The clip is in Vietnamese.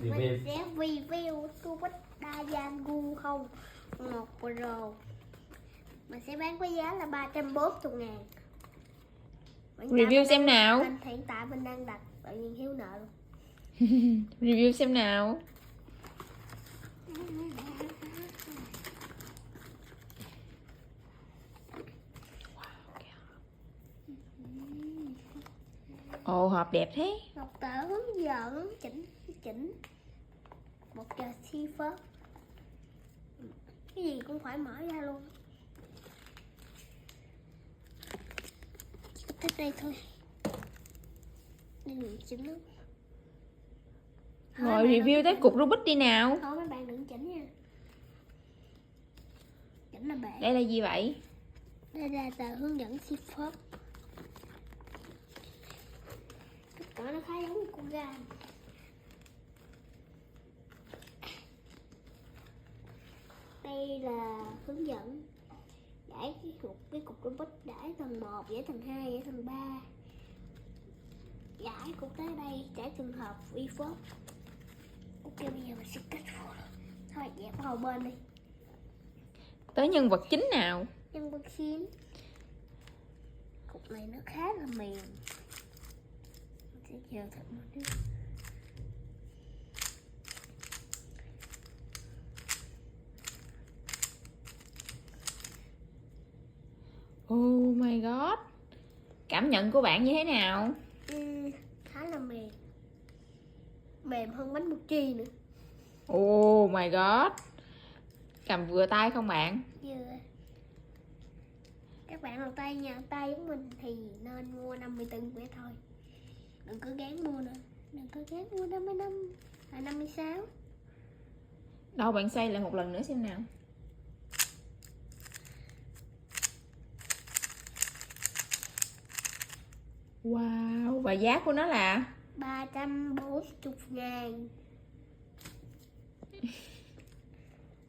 Mình sẽ review Tubit Dayangu 1 Pro. Mình sẽ bán với giá là 340.000. Review xem nào. Hiện tại mình đang đặt tự nhiên thiếu nợ luôn. Review xem nào. Ồ, hộp đẹp thế. Một tờ hướng dẫn chỉnh một giờ cipher. Cái gì cũng phải mở ra luôn. Chỉ tới đây thôi. Đây mình chỉnh nước. Rồi review tới cục Rubik đi nào. Thôi mấy bạn đừng chỉnh nha. Chỉnh là bể. Đây là gì vậy? Đây là tờ hướng dẫn cipher. Kết quả nó khá giống con gà. Đây là hướng dẫn giải cái cục Rubik, giải tầng 1, giải tầng 2, giải tầng 3. Giải cũng tới đây, giải trường hợp vi phốt. Ok, bây giờ mình sẽ kết thúc. Thôi dẹp hầu bên đi. Tới nhân vật chính nào. Nhân vật chính. Cục này nó khá là mềm. Mình sẽ chờ thật một chút. Oh my god. Cảm nhận của bạn như thế nào? Khá là mềm. Mềm hơn bánh mochi nữa. Oh my god. Cầm vừa tay không bạn? Vừa. Các bạn đầu tay nhà tay của mình thì nên mua 54 vé thôi. Đừng có gán mua nữa. Đừng có gán mua 55 hay 56. Đâu bạn xoay lại một lần nữa xem nào. Wow, và giá của nó là 340.000.